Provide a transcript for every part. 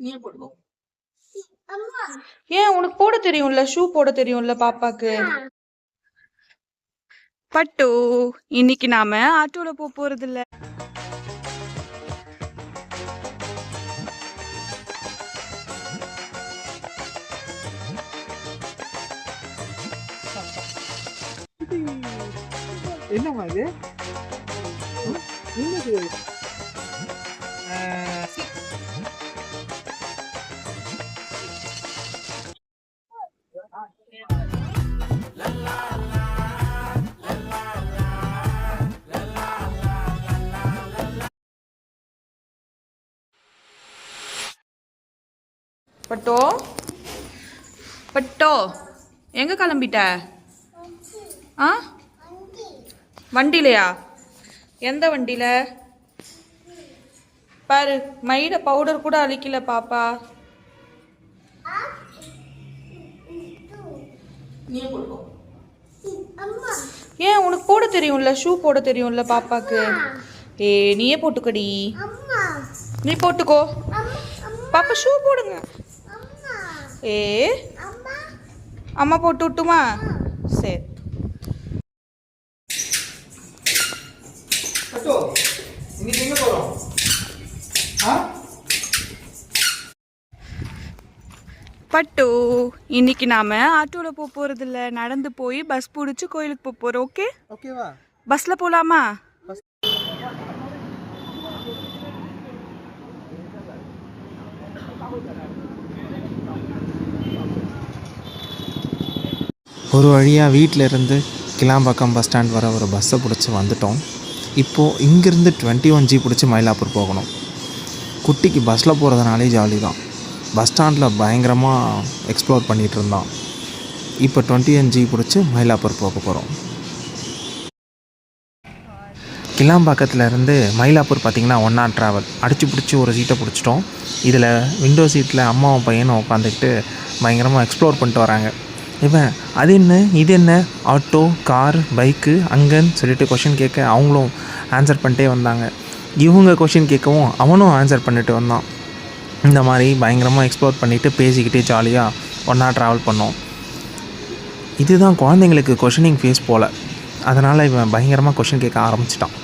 நீ போடுவோ. ஏன் உனக்கு போட தெரியும்ல, ஷூ போட தெரியும்ல பாப்பாக்கு. பட்டு இன்னைக்கு நாம ஆட்டோல போறது இல்ல. என்னம்மா இது? என்னது? பட்டோ பட்டோ எங்க கிளம்பிட்ட? ஆ வண்டிலையா? எந்த வண்டியில? பாரு, மைட பவுடர் கூட அழிக்கல பாப்பா. நீ போடுவோ. ஏன் உனக்கு போட தெரியும்ல, ஷூ போட தெரியும்ல பாப்பாக்கு. நீயே போட்டுக்கடி. நீ போட்டுக்கோ. பாப்பா ஷூ போடுங்க. அம்மா போட்டு விட்டுமா? சரி. பட்டு இன்னைக்கு எங்க போறோம்? பட்டு இன்னைக்கு நாம ஆட்டோல போறது இல்ல, நடந்து போய் பஸ் பிடிச்சி கோயிலுக்கு போறோம். ஓகே? ஓகேவா? பஸ்ல போலாமா? ஒரு வழியாக வீட்டில் இருந்து கிளாம்பாக்கம் பஸ் ஸ்டாண்ட் வர ஒரு பஸ்ஸை பிடிச்சி வந்துட்டோம். இப்போது இங்கேருந்து 21G பிடிச்சி மயிலாப்பூர் போகணும். குட்டிக்கு பஸ்ஸில் போகிறதுனாலே ஜாலி தான். பஸ் ஸ்டாண்டில் பயங்கரமாக எக்ஸ்ப்ளோர் பண்ணிகிட்டு இருந்தான். இப்போ 21G பிடிச்சி மயிலாப்பூர் போக போகிறோம். கிளாம்பாக்கத்தில் இருந்து மயிலாப்பூர் பார்த்திங்கன்னா 1 hour ட்ராவல். அடித்து பிடிச்சி ஒரு சீட்டை பிடிச்சிட்டோம். இதில் விண்டோ சீட்டில் அம்மாவும் பையனும் உட்காந்துக்கிட்டு பயங்கரமாக எக்ஸ்ப்ளோர் பண்ணிட்டு வராங்க. இவன் அது என்ன, இது என்ன, ஆட்டோ, கார், பைக்கு அங்கன்னு சொல்லிட்டு கொஷின் கேட்க அவங்களும் ஆன்சர் பண்ணிட்டே வந்தாங்க. இவங்க கொஷின் கேட்கவும் அவனும் ஆன்சர் பண்ணிட்டு வந்தான். இந்த மாதிரி பயங்கரமாக எக்ஸ்ப்ளோர் பண்ணிவிட்டு பேசிக்கிட்டே ஜாலியாக 1 hour ட்ராவல் பண்ணோம். இதுதான் குழந்தைங்களுக்கு கொஷினிங் ஃபேஸ் போல். அதனால் இவன் பயங்கரமாக கொஷின் கேட்க ஆரம்பிச்சிட்டான்.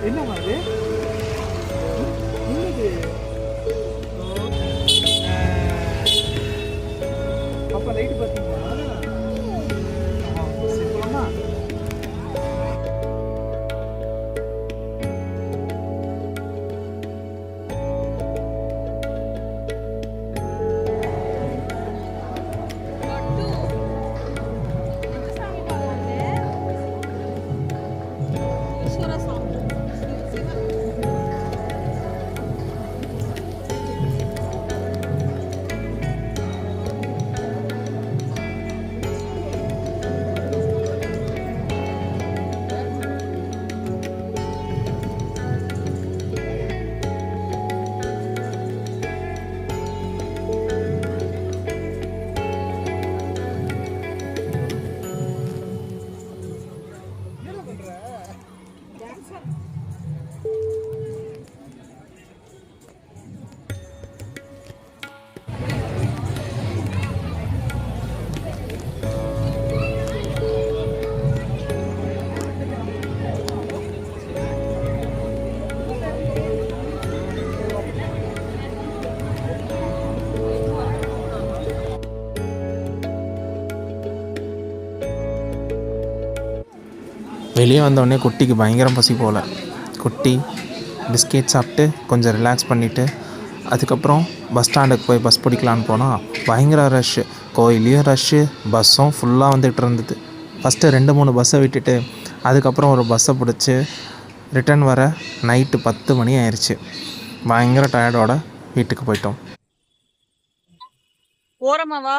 என்னம்மா இது? என்னது? அப்பா லைட் பார்த்தீங்களா? போலாமா? வெளியே வந்தோடனே குட்டிக்கு பயங்கரம் பசி போல். குட்டி பிஸ்கெட் சாப்பிட்டு கொஞ்சம் ரிலாக்ஸ் பண்ணிவிட்டு அதுக்கப்புறம் பஸ் ஸ்டாண்டுக்கு போய் பஸ் பிடிக்கலான்னு போனால் பயங்கர ரஷ்ஷு. கோயிலையும் ரஷ்ஷு, பஸ்ஸும் ஃபுல்லாக வந்துகிட்டு இருந்தது. ஃபஸ்ட்டு 2-3 பஸ்ஸை விட்டுட்டு அதுக்கப்புறம் ஒரு பஸ்ஸை பிடிச்சி ரிட்டன் வர நைட்டு 10 மணி ஆயிடுச்சு. பயங்கர டயர்டோட வீட்டுக்கு போயிட்டோம். ஓரமா வா.